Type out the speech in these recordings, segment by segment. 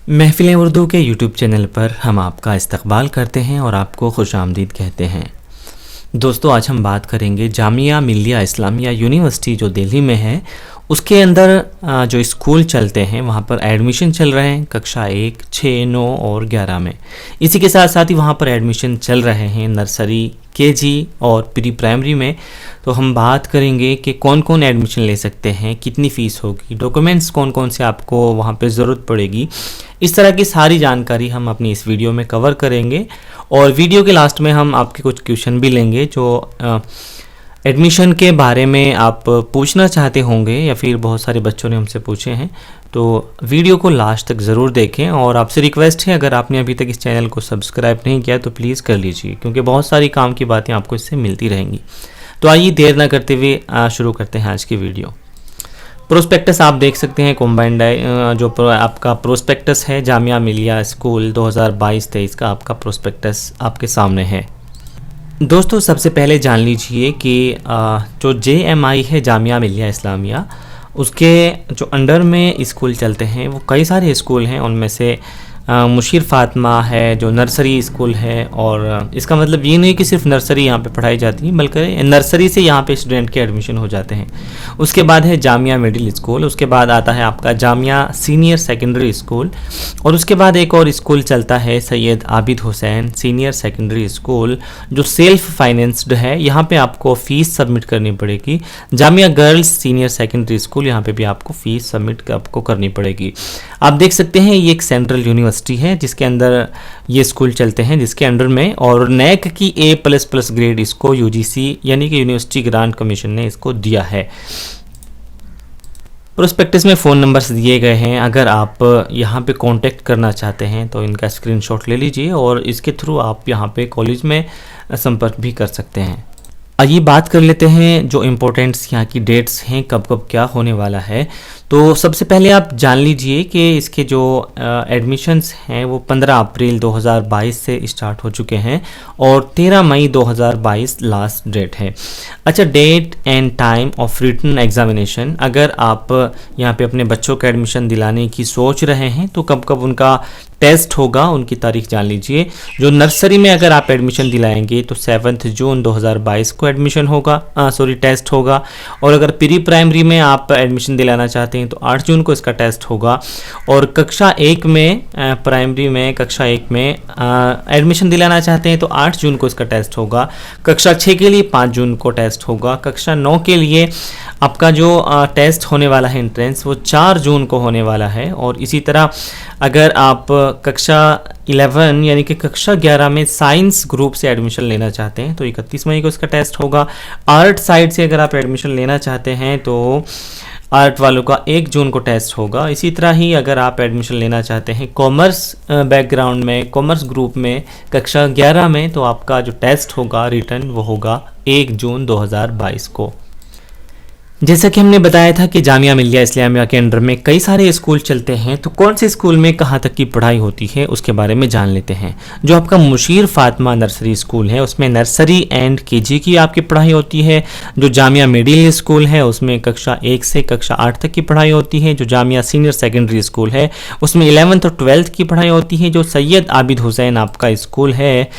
महफ़िल उर्दू के YouTube channel पर हम आपका इस्तकबाल करते हैं और आपको खुशामदीद कहते हैं। दोस्तों, आज हम बात करेंगे जामिया मिल्लिया इस्लामिया यूनिवर्सिटी जो दिल्ली में है, उसके अंदर जो स्कूल चलते हैं वहाँ पर एडमिशन चल रहे हैं कक्षा 1, 6, 9 और 11 में। इसी के साथ साथ ही वहाँ पर एडमिशन चल रहे हैं नर्सरी, केजी और प्री प्राइमरी में। तो हम बात करेंगे कि कौन कौन एडमिशन ले सकते हैं, कितनी फ़ीस होगी, डॉक्यूमेंट्स कौन कौन से आपको वहाँ पे ज़रूरत पड़ेगी। इस तरह की सारी जानकारी हम अपनी इस वीडियो में कवर करेंगे और वीडियो के लास्ट में हम आपके कुछ क्वेश्चन भी लेंगे जो एडमिशन के बारे में आप पूछना चाहते होंगे या फिर बहुत सारे बच्चों ने हमसे पूछे हैं। तो वीडियो को लास्ट तक ज़रूर देखें और आपसे रिक्वेस्ट है, अगर आपने अभी तक इस चैनल को सब्सक्राइब नहीं किया तो प्लीज़ कर लीजिए, क्योंकि बहुत सारी काम की बातें आपको इससे मिलती रहेंगी। तो आइए देर ना करते हुए शुरू करते हैं आज की वीडियो। प्रोस्पेक्टस आप देख सकते हैं, कॉम्बाइंड जो आपका प्रोस्पेक्टस है जामिया मिल्लिया स्कूल 2022-23 का आपका प्रोस्पेक्टस आपके सामने है। दोस्तों, सबसे पहले जान लीजिए कि जो JMI है जामिया मिल्लिया इस्लामिया, उसके जो अंडर में स्कूल चलते हैं वो कई सारे स्कूल हैं। उनमें से मुशीर फातिमा है जो नर्सरी स्कूल है, और इसका मतलब ये नहीं कि सिर्फ नर्सरी यहाँ पे पढ़ाई जाती है, बल्कि नर्सरी से यहाँ पे स्टूडेंट के एडमिशन हो जाते हैं। उसके बाद है जामिया मिडिल स्कूल, उसके बाद आता है आपका जामिया सीनियर सेकेंडरी स्कूल, और उसके बाद एक और स्कूल चलता है Syed Abid Hussain senior secondary school जो सेल्फ फाइनेंस्ड है। यहाँ पे आपको फ़ीस सबमिट करनी पड़ेगी। Jamia girls senior secondary school, यहाँ पे भी आपको फ़ीस सबमिट आपको करनी पड़ेगी। आप देख सकते हैं ये एक सेंट्रल यूनिवर्सिटी है जिसके अंदर ये स्कूल चलते हैं, जिसके अंडर में और नैक की A++ ग्रेड इसको UGC यानी कि यूनिवर्सिटी ग्रांट कमीशन ने इसको दिया है। प्रोस्पेक्टस में फ़ोन नंबर्स दिए गए हैं, अगर आप यहाँ पे कांटेक्ट करना चाहते हैं तो इनका स्क्रीनशॉट ले लीजिए और इसके थ्रू आप यहाँ पे कॉलेज में संपर्क भी कर सकते हैं। आइए बात कर लेते हैं जो इम्पोर्टेंट्स यहाँ की डेट्स हैं, कब कब क्या होने वाला है। तो सबसे पहले आप जान लीजिए कि इसके जो एडमिशन्स हैं वो 15 अप्रैल 2022 से स्टार्ट हो चुके हैं और 13 मई 2022 लास्ट डेट है। अच्छा, date and time of written examination, अगर आप यहाँ पे अपने बच्चों का एडमिशन दिलाने की सोच रहे हैं तो कब कब उनका टेस्ट होगा, उनकी तारीख जान लीजिए। जो नर्सरी में अगर आप एडमिशन दिलाएंगे तो 7 जून 2022 को एडमिशन होगा, टेस्ट होगा। और अगर प्री प्राइमरी में आप एडमिशन दिलाना चाहते हैं तो 8 जून को इसका टेस्ट होगा। और कक्षा 1 में प्राइमरी में कक्षा 1 में एडमिशन दिलाना चाहते हैं तो 8 जून को इसका टेस्ट होगा। कक्षा 6 के लिए 5 जून को टेस्ट होगा। कक्षा 9 के लिए आपका जो टेस्ट होने वाला है एंट्रेंस वो 4 जून को होने वाला है। और इसी तरह अगर आप कक्षा 11 यानी कि कक्षा 11 में साइंस ग्रुप से एडमिशन लेना चाहते हैं तो 31 मई को इसका टेस्ट होगा। आर्ट साइड से अगर आप एडमिशन लेना चाहते हैं तो आर्ट वालों का 1 जून को टेस्ट होगा। इसी तरह ही अगर आप एडमिशन लेना चाहते हैं कॉमर्स बैकग्राउंड में, कॉमर्स ग्रुप में कक्षा 11 में, तो आपका जो टेस्ट होगा रिटर्न वो होगा 1 जून 2022 को। जैसा कि हमने बताया था कि जामिया मिल्लिया इस्लामिया के अंडर में कई सारे स्कूल चलते हैं, तो कौन से स्कूल में कहाँ तक की पढ़ाई होती है उसके बारे में जान लेते हैं। जो आपका मुशीर फातिमा नर्सरी स्कूल है उसमें नर्सरी एंड केजी की आपकी पढ़ाई होती है। जो जामिया मिडिल स्कूल है उसमें कक्षा 1 से कक्षा 8 तक की पढ़ाई होती है। जो जामिया सीनियर सेकेंडरी स्कूल है उसमें 11th और 12th की पढ़ाई होती है। जो सैयद आबिद हुसैन आपका स्कूल है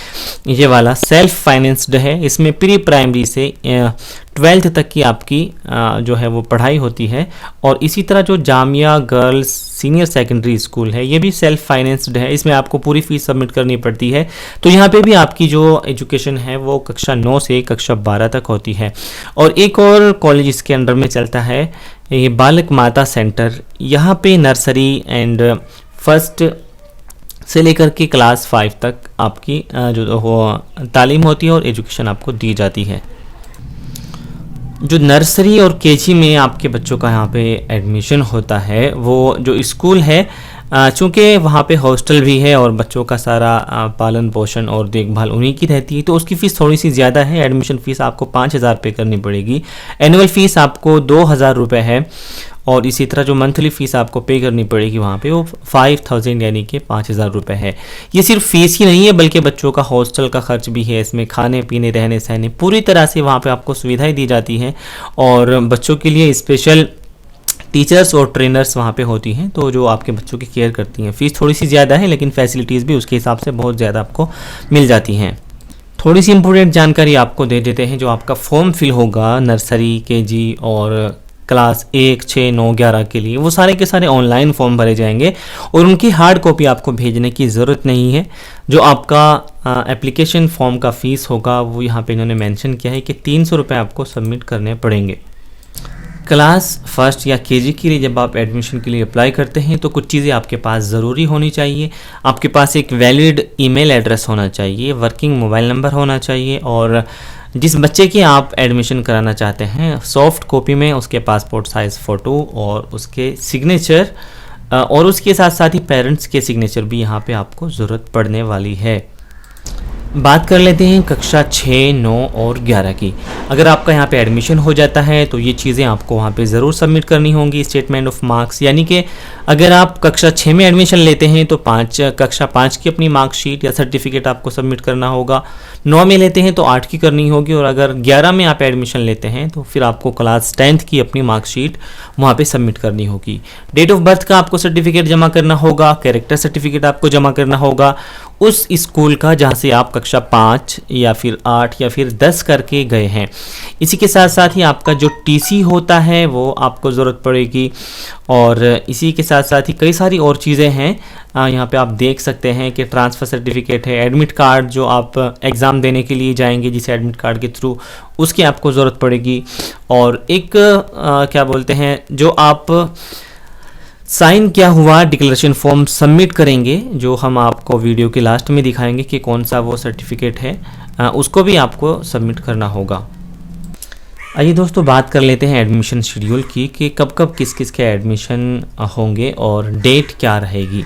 ये वाला सेल्फ फाइनेंस्ड है, इसमें प्री प्राइमरी से 12th तक की आपकी जो है वो पढ़ाई होती है। और इसी तरह जो Jamia girls senior secondary school है ये भी सेल्फ फाइनेंस्ड है, इसमें आपको पूरी फीस सबमिट करनी पड़ती है। तो यहाँ पे भी आपकी जो एजुकेशन है वो कक्षा 9 से कक्षा 12 तक होती है। और एक और कॉलेज इसके अंडर में चलता है ये बालक माता सेंटर, यहाँ पे नर्सरी एंड फर्स्ट से लेकर के क्लास 5 तक आपकी जो वो तालीम होती है और एजुकेशन आपको दी जाती है। जो नर्सरी और केजी में आपके बच्चों का यहाँ पे एडमिशन होता है वो जो स्कूल है, चूँकि वहाँ पे हॉस्टल भी है और बच्चों का सारा पालन पोषण और देखभाल उन्हीं की रहती है, तो उसकी फ़ीस थोड़ी सी ज़्यादा है। एडमिशन फ़ीस आपको 5,000 पे करनी पड़ेगी। एनुअल फ़ीस आपको 2,000 रुपये है। और इसी तरह जो मंथली फ़ीस आपको पे करनी पड़ेगी वहाँ पे वो 5,000 यानी कि 5,000 रुपये है। ये सिर्फ फ़ीस ही नहीं है बल्कि बच्चों का हॉस्टल का खर्च भी है, इसमें खाने पीने रहने सहने पूरी तरह से वहाँ पे आपको सुविधाएं दी जाती हैं। और बच्चों के लिए स्पेशल टीचर्स और ट्रेनर्स वहाँ पे होती हैं, तो जो आपके बच्चों की केयर करती हैं। फ़ीस थोड़ी सी ज़्यादा है, लेकिन फैसिलिटीज़ भी उसके हिसाब से बहुत ज़्यादा आपको मिल जाती हैं। थोड़ी सी इम्पोर्टेंट जानकारी आपको दे देते हैं। जो आपका फॉर्म फिल होगा नर्सरी, केजी और क्लास 1, 6, 9, 11 के लिए, वो सारे के सारे ऑनलाइन फॉर्म भरे जाएंगे और उनकी हार्ड कॉपी आपको भेजने की ज़रूरत नहीं है। जो आपका एप्लीकेशन फॉर्म का फ़ीस होगा वो यहाँ पे इन्होंने मेंशन किया है कि 300 रुपये आपको सबमिट करने पड़ेंगे। क्लास फर्स्ट या केजी के लिए जब आप एडमिशन के लिए अप्लाई करते हैं तो कुछ चीज़ें आपके पास ज़रूरी होनी चाहिए। आपके पास एक वैलिड ईमेल एड्रेस होना चाहिए, वर्किंग मोबाइल नंबर होना चाहिए और जिस बच्चे की आप एडमिशन कराना चाहते हैं सॉफ्ट कॉपी में उसके पासपोर्ट साइज़ फ़ोटो और उसके सिग्नेचर और उसके साथ साथ ही पेरेंट्स के सिग्नेचर भी यहाँ पे आपको ज़रूरत पड़ने वाली है। बात कर लेते हैं कक्षा 6, 9 और 11 की। अगर आपका यहाँ पे एडमिशन हो जाता है तो ये चीज़ें आपको वहाँ पे ज़रूर सबमिट करनी होंगी। स्टेटमेंट ऑफ मार्क्स, यानी कि अगर आप कक्षा 6 में एडमिशन लेते हैं तो कक्षा 5 की अपनी मार्कशीट या सर्टिफिकेट आपको सबमिट करना होगा। 9 में लेते हैं तो 8 की करनी होगी और अगर 11 में आप एडमिशन लेते हैं तो फिर आपको क्लास 10th की अपनी मार्कशीट वहाँ पे सबमिट करनी होगी। डेट ऑफ बर्थ का आपको सर्टिफिकेट जमा करना होगा, कैरेक्टर सर्टिफिकेट आपको जमा करना होगा उस स्कूल का जहाँ से आप कक्षा 5 या फिर 8 या फिर 10 करके गए हैं। इसी के साथ साथ ही आपका जो टीसी होता है वो आपको ज़रूरत पड़ेगी और इसी के साथ साथ ही कई सारी और चीज़ें हैं। यहाँ पे आप देख सकते हैं कि ट्रांसफ़र सर्टिफिकेट है, एडमिट कार्ड जो आप एग्ज़ाम देने के लिए जाएंगे जिस एडमिट कार्ड के थ्रू, उसकी आपको ज़रूरत पड़ेगी और एक क्या बोलते हैं जो आप साइन किया हुआ डिक्लेरेशन फॉर्म सबमिट करेंगे, जो हम आपको वीडियो के लास्ट में दिखाएंगे कि कौन सा वो सर्टिफिकेट है, उसको भी आपको सबमिट करना होगा। आइए दोस्तों बात कर लेते हैं एडमिशन शेड्यूल की कि कब कब किस किस के एडमिशन होंगे और डेट क्या रहेगी।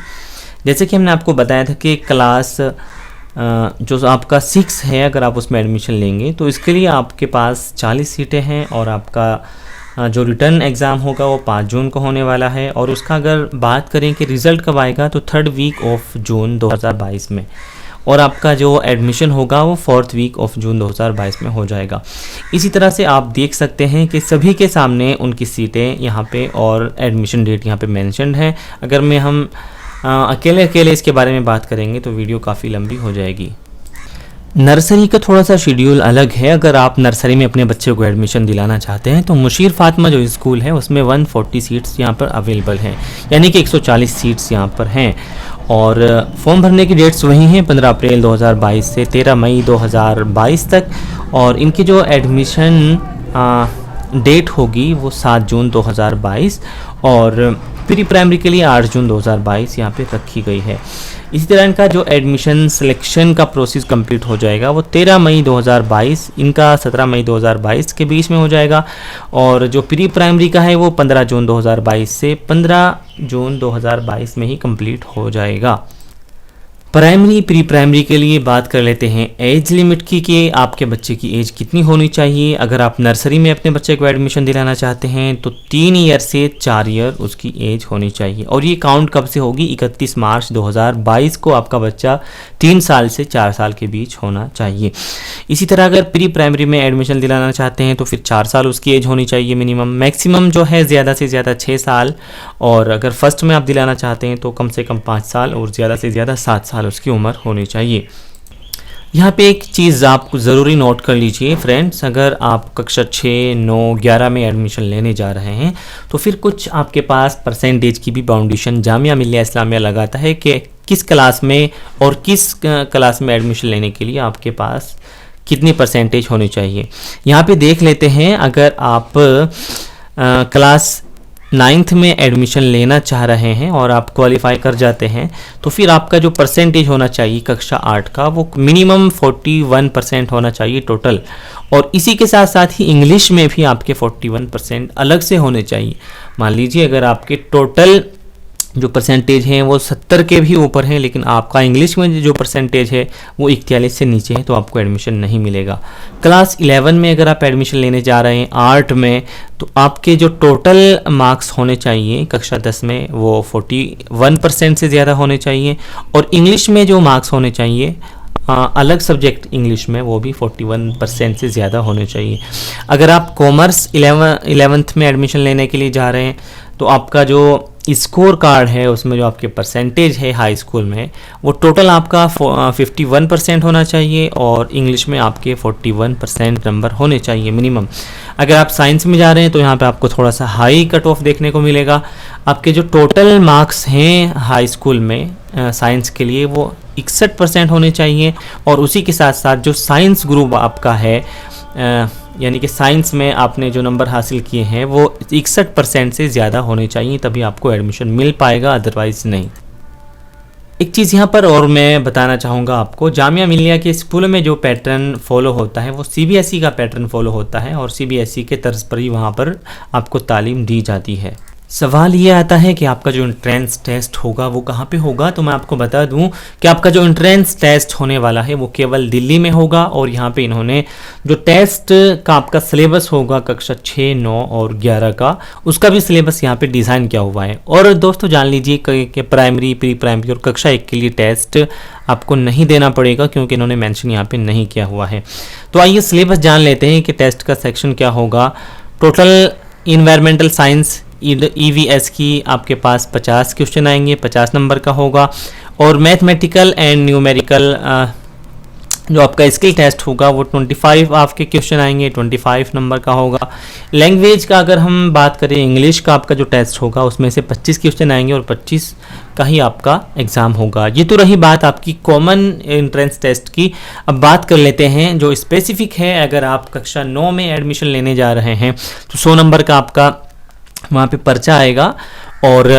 जैसे कि हमने आपको बताया था कि क्लास जो आपका 6 है अगर आप उसमें एडमिशन लेंगे तो इसके लिए आपके पास 40 सीटें हैं और आपका जो रिटर्न एग्ज़ाम होगा वो 5 जून को होने वाला है और उसका अगर बात करें कि रिज़ल्ट कब आएगा तो 3rd वीक ऑफ जून 2022 में और आपका जो एडमिशन होगा वो 4th वीक ऑफ जून 2022 में हो जाएगा। इसी तरह से आप देख सकते हैं कि सभी के सामने उनकी सीटें यहाँ पे और एडमिशन डेट यहाँ पे मेंशन्ड है। अगर मैं हम अकेले इसके बारे में बात करेंगे तो वीडियो काफ़ी लंबी हो जाएगी। नर्सरी का थोड़ा सा शेड्यूल अलग है। अगर आप नर्सरी में अपने बच्चे को एडमिशन दिलाना चाहते हैं तो मुशीर फातिमा जो स्कूल है उसमें 140 सीट्स यहाँ पर अवेलेबल हैं, यानी कि 140 सीट्स यहाँ पर हैं और फॉर्म भरने की डेट्स वही हैं 15 अप्रैल 2022 से 13 मई 2022 तक और इनकी जो एडमिशन डेट होगी वो 7 जून 2022 और प्री प्राइमरी के लिए 8 जून 2022 यहाँ पे रखी गई है। इसी तरह इनका जो एडमिशन सिलेक्शन का प्रोसेस कंप्लीट हो जाएगा वो 13 मई 2022, इनका 17 मई 2022 के बीच में हो जाएगा और जो प्री प्राइमरी का है वो 15 जून 2022 से 15 जून 2022 में ही कंप्लीट हो जाएगा। प्राइमरी प्री प्राइमरी के लिए बात कर लेते हैं एज लिमिट की कि आपके बच्चे की एज कितनी होनी चाहिए। अगर आप नर्सरी में अपने बच्चे को एडमिशन दिलाना चाहते हैं तो 3 ईयर से 4 ईयर उसकी एज होनी चाहिए और ये काउंट कब से होगी, 31 मार्च 2022 को आपका बच्चा 3 साल से 4 साल के बीच होना चाहिए। इसी तरह अगर प्री प्राइमरी में एडमिशन दिलाना चाहते हैं तो फिर 4 साल उसकी एज होनी चाहिए मिनिमम, मैक्सिमम जो है ज़्यादा से ज़्यादा 6 साल और अगर फर्स्ट में आप दिलाना चाहते हैं तो कम से कम 5 साल और ज़्यादा से ज़्यादा 7 साल उसकी उम्र होनी चाहिए। यहाँ पे एक चीज़ आप ज़रूरी नोट कर लीजिए फ्रेंड्स, अगर आप कक्षा 6, 9, 11 में एडमिशन लेने जा रहे हैं तो फिर कुछ आपके पास परसेंटेज की भी बाउंडेशन जामिया मिल्लिया इस्लामिया लगाता है कि किस क्लास में और किस क्लास में एडमिशन लेने के लिए आपके पास कितनी परसेंटेज होनी चाहिए। यहाँ पे देख लेते हैं, अगर आप क्लास 9th में एडमिशन लेना चाह रहे हैं और आप क्वालिफाई कर जाते हैं तो फिर आपका जो परसेंटेज होना चाहिए कक्षा 8 का वो मिनिमम 41% होना चाहिए टोटल और इसी के साथ साथ ही इंग्लिश में भी आपके 41% अलग से होने चाहिए। मान लीजिए अगर आपके टोटल जो परसेंटेज हैं वो 70 के भी ऊपर हैं लेकिन आपका इंग्लिश में जो परसेंटेज है वो 41 से नीचे है तो आपको एडमिशन नहीं मिलेगा। क्लास 11 में अगर आप एडमिशन लेने जा रहे हैं आर्ट में तो आपके जो टोटल मार्क्स होने चाहिए कक्षा 10 में वो 41% से ज़्यादा होने चाहिए और इंग्लिश में जो मार्क्स होने चाहिए अलग सब्जेक्ट इंग्लिश में वो भी 41% से ज़्यादा होने चाहिए। अगर आप कॉमर्स 11th में एडमिशन लेने के लिए जा रहे हैं तो आपका जो स्कोर कार्ड है उसमें जो आपके परसेंटेज है हाई स्कूल में वो टोटल आपका 51% होना चाहिए और इंग्लिश में आपके 41% नंबर होने चाहिए मिनिमम। अगर आप साइंस में जा रहे हैं तो यहाँ पे आपको थोड़ा सा हाई कट ऑफ देखने को मिलेगा। आपके जो टोटल मार्क्स हैं हाई स्कूल में साइंस के लिए वो 61% होने चाहिए और उसी के साथ साथ जो साइंस ग्रुप आपका है यानी कि साइंस में आपने जो नंबर हासिल किए हैं वो 61% से ज़्यादा होने चाहिए, तभी आपको एडमिशन मिल पाएगा, अदरवाइज़ नहीं। एक चीज़ यहाँ पर और मैं बताना चाहूँगा आपको, जामिया मिलिया के स्कूलों में जो पैटर्न फॉलो होता है वो CBSE का पैटर्न फॉलो होता है और CBSE के तर्ज पर ही वहाँ पर आपको तालीम दी जाती है। सवाल ये आता है कि आपका जो एंट्रेंस टेस्ट होगा वो कहाँ पे होगा, तो मैं आपको बता दूं कि आपका जो एंट्रेंस टेस्ट होने वाला है वो केवल दिल्ली में होगा और यहाँ पे इन्होंने जो टेस्ट का आपका सिलेबस होगा कक्षा 6, 9 और 11 का, उसका भी सिलेबस यहाँ पे डिज़ाइन किया हुआ है। और दोस्तों जान लीजिए कि प्राइमरी, प्री प्राइमरी और कक्षा 1 के लिए टेस्ट आपको नहीं देना पड़ेगा क्योंकि इन्होंने मेंशन यहाँ पे नहीं किया हुआ है। तो आइए सिलेबस जान लेते हैं कि टेस्ट का सेक्शन क्या होगा। टोटल इन्वायरमेंटल साइंस EVS की आपके पास 50 क्वेश्चन आएंगे, 50 नंबर का होगा। और मैथमेटिकल एंड न्यूमेरिकल जो आपका स्किल टेस्ट होगा वो 25 आपके क्वेश्चन आएंगे, 25 नंबर का होगा। लैंग्वेज का अगर हम बात करें, इंग्लिश का आपका जो टेस्ट होगा उसमें से 25 क्वेश्चन आएंगे और 25 का ही आपका एग्ज़ाम होगा। ये तो रही बात आपकी कॉमन एंट्रेंस टेस्ट की। अब बात कर लेते हैं जो स्पेसिफिक है। अगर आप कक्षा 9 में एडमिशन लेने जा रहे हैं तो 100 नंबर का आपका वहाँ पे पर्चा आएगा और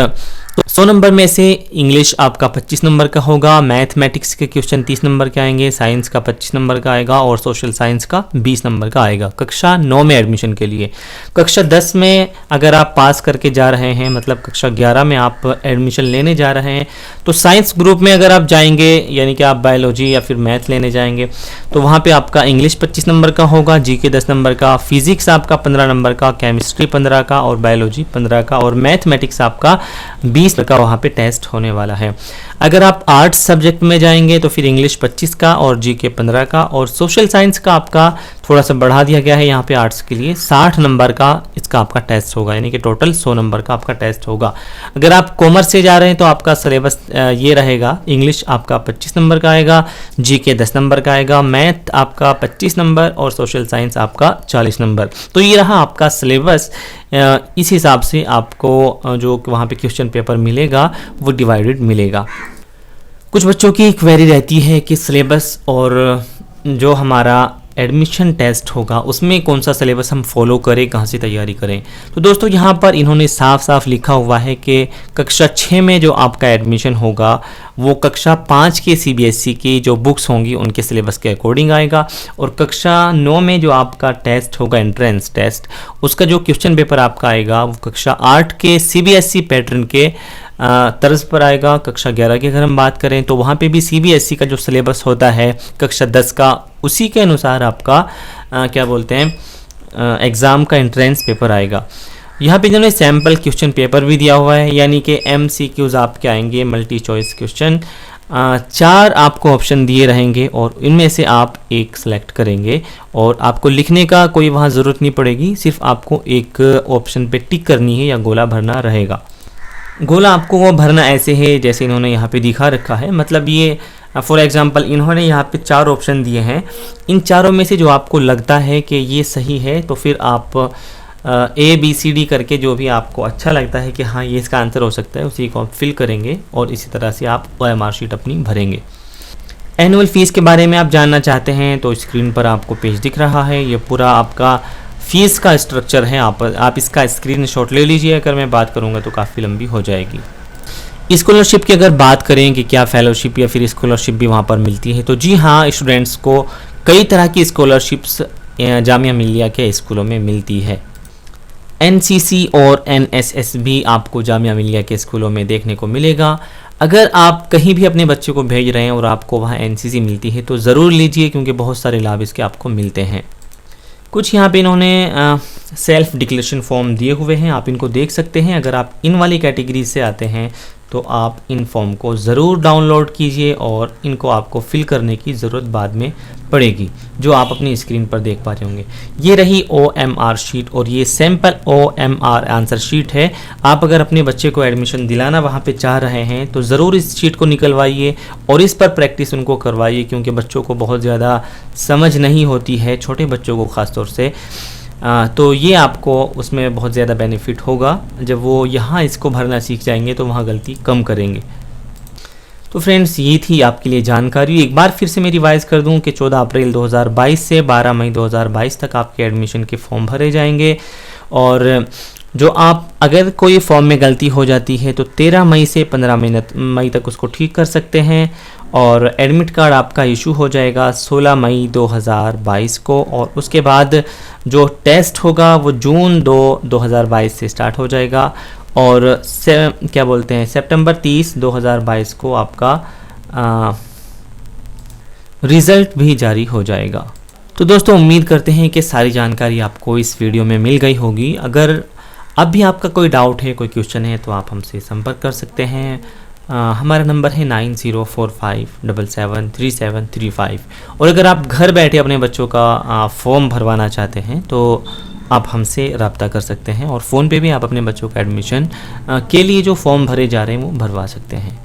100 नंबर में से इंग्लिश आपका 25 नंबर का होगा, मैथमेटिक्स के क्वेश्चन 30 नंबर के आएंगे, साइंस का 25 नंबर का आएगा और सोशल साइंस का 20 नंबर का आएगा कक्षा 9 में एडमिशन के लिए। कक्षा 10 में अगर आप पास करके जा रहे हैं, मतलब कक्षा 11 में आप एडमिशन लेने जा रहे हैं, तो साइंस ग्रुप में अगर आप जाएंगे यानी कि आप बायोलॉजी या फिर मैथ लेने जाएंगे तो वहाँ पर आपका इंग्लिश 25 नंबर का होगा, GK 10 नंबर का, फिजिक्स आपका 15 नंबर का, केमिस्ट्री 15 का और बायोलॉजी 15 का और मैथमेटिक्स आपका 20 का वहाँ पे टेस्ट होने वाला है। अगर आप आर्ट्स सब्जेक्ट में जाएंगे तो फिर इंग्लिश 25 का और GK 15 का और सोशल साइंस का आपका थोड़ा सा बढ़ा दिया गया है यहाँ पे आर्ट्स के लिए, 60 नंबर का इसका आपका टेस्ट होगा, यानी कि टोटल 100 नंबर का आपका टेस्ट होगा। अगर आप कॉमर्स से जा रहे हैं तो आपका सिलेबस ये रहेगा, इंग्लिश आपका 25 नंबर का आएगा, GK 10 नंबर का आएगा, मैथ आपका 25 नंबर और सोशल साइंस आपका 40 नंबर। तो ये रहा आपका सिलेबस। इस हिसाब से आपको जो वहाँ पे क्वेश्चन पेपर मिलेगा वो डिवाइडेड मिलेगा। कुछ बच्चों की क्वेरी रहती है कि सिलेबस और जो हमारा एडमिशन टेस्ट होगा उसमें कौन सा सिलेबस हम फॉलो करें, कहाँ से तैयारी करें। तो दोस्तों यहाँ पर इन्होंने साफ साफ लिखा हुआ है कि कक्षा 6 में जो आपका एडमिशन होगा वो कक्षा 5 के CBSE की जो बुक्स होंगी उनके सिलेबस के अकॉर्डिंग आएगा और कक्षा 9 में जो आपका टेस्ट होगा एंट्रेंस टेस्ट, उसका जो क्वेश्चन पेपर आपका आएगा वो कक्षा 8 के CBSE पैटर्न के तर्ज पर आएगा। कक्षा 11 की अगर हम बात करें तो वहाँ पे भी CBSE का जो सिलेबस होता है कक्षा 10 का, उसी के अनुसार आपका क्या बोलते हैं एग्ज़ाम का एंट्रेंस पेपर आएगा। यहाँ पे इन्होंने सैम्पल क्वेश्चन पेपर भी दिया हुआ है, यानी कि MCQs आपके आएंगे, मल्टी चॉइस क्वेश्चन। 4 आपको ऑप्शन दिए रहेंगे और इनमें से आप एक सेलेक्ट करेंगे और आपको लिखने का कोई वहाँ ज़रूरत नहीं पड़ेगी, सिर्फ आपको एक ऑप्शन पे टिक करनी है या गोला भरना रहेगा। गोला आपको वो भरना ऐसे है जैसे इन्होंने यहाँ पे दिखा रखा है, मतलब ये फॉर एग्जांपल इन्होंने यहाँ पे 4 ऑप्शन दिए हैं, इन चारों में से जो आपको लगता है कि ये सही है तो फिर आप ABCD करके जो भी आपको अच्छा लगता है कि हाँ ये इसका आंसर हो सकता है उसी को आप फिल करेंगे और इसी तरह से आप OMR शीट अपनी भरेंगे। एनुअल फीस के बारे में आप जानना चाहते हैं तो स्क्रीन पर आपको पेज दिख रहा है, ये पूरा आपका फीस का स्ट्रक्चर है। आप इसका स्क्रीनशॉट ले लीजिए, अगर मैं बात करूँगा तो काफ़ी लंबी हो जाएगी। स्कॉलरशिप की अगर बात करें कि क्या फेलोशिप या फिर स्कॉलरशिप भी वहाँ पर मिलती है, तो जी हाँ, स्टूडेंट्स को कई तरह की स्कॉलरशिप्स जामिया मिलिया के स्कूलों में मिलती है। NCC और NSS भी आपको जामिया मिलिया के स्कूलों में देखने को मिलेगा। अगर आप कहीं भी अपने बच्चे को भेज रहे हैं और आपको वहाँ NCC मिलती है तो ज़रूर लीजिए, क्योंकि बहुत सारे लाभ इसके आपको मिलते हैं। कुछ यहाँ पे इन्होंने सेल्फ डिक्लेरेशन फॉर्म दिए हुए हैं, आप इनको देख सकते हैं। अगर आप इन वाली कैटेगरी से आते हैं तो आप इन फॉर्म को ज़रूर डाउनलोड कीजिए और इनको आपको फिल करने की ज़रूरत बाद में पड़ेगी, जो आप अपनी स्क्रीन पर देख पा रहे होंगे। ये रही OMR शीट और ये सैम्पल OMR आंसर शीट है। आप अगर अपने बच्चे को एडमिशन दिलाना वहाँ पे चाह रहे हैं तो ज़रूर इस शीट को निकलवाइए और इस पर प्रैक्टिस उनको करवाइए, क्योंकि बच्चों को बहुत ज़्यादा समझ नहीं होती है, छोटे बच्चों को ख़ास तौर से। तो ये आपको उसमें बहुत ज़्यादा बेनिफिट होगा। जब वो यहाँ इसको भरना सीख जाएंगे तो वहाँ गलती कम करेंगे। तो फ्रेंड्स, ये थी आपके लिए जानकारी। एक बार फिर से मैं रिवाइज़ कर दूं कि 14 अप्रैल 2022 से 12 मई 2022 तक आपके एडमिशन के फॉर्म भरे जाएंगे। और जो आप अगर कोई फॉर्म में गलती हो जाती है तो 13 मई से 15 मई तक उसको ठीक कर सकते हैं। और एडमिट कार्ड आपका इशू हो जाएगा 16 मई 2022 को। और उसके बाद जो टेस्ट होगा वो जून 2 2022 से स्टार्ट हो जाएगा। और सितंबर 30 2022 को आपका रिज़ल्ट भी जारी हो जाएगा। तो दोस्तों, उम्मीद करते हैं कि सारी जानकारी आपको इस वीडियो में मिल गई होगी। अगर अब भी आपका कोई डाउट है, कोई क्वेश्चन है, तो आप हमसे संपर्क कर सकते हैं। हमारा नंबर है 9045773735। और अगर आप घर बैठे अपने बच्चों का फॉर्म भरवाना चाहते हैं तो आप हमसे रब्ता कर सकते हैं और फ़ोन पे भी आप अपने बच्चों का एडमिशन के लिए जो फॉर्म भरे जा रहे हैं वो भरवा सकते हैं।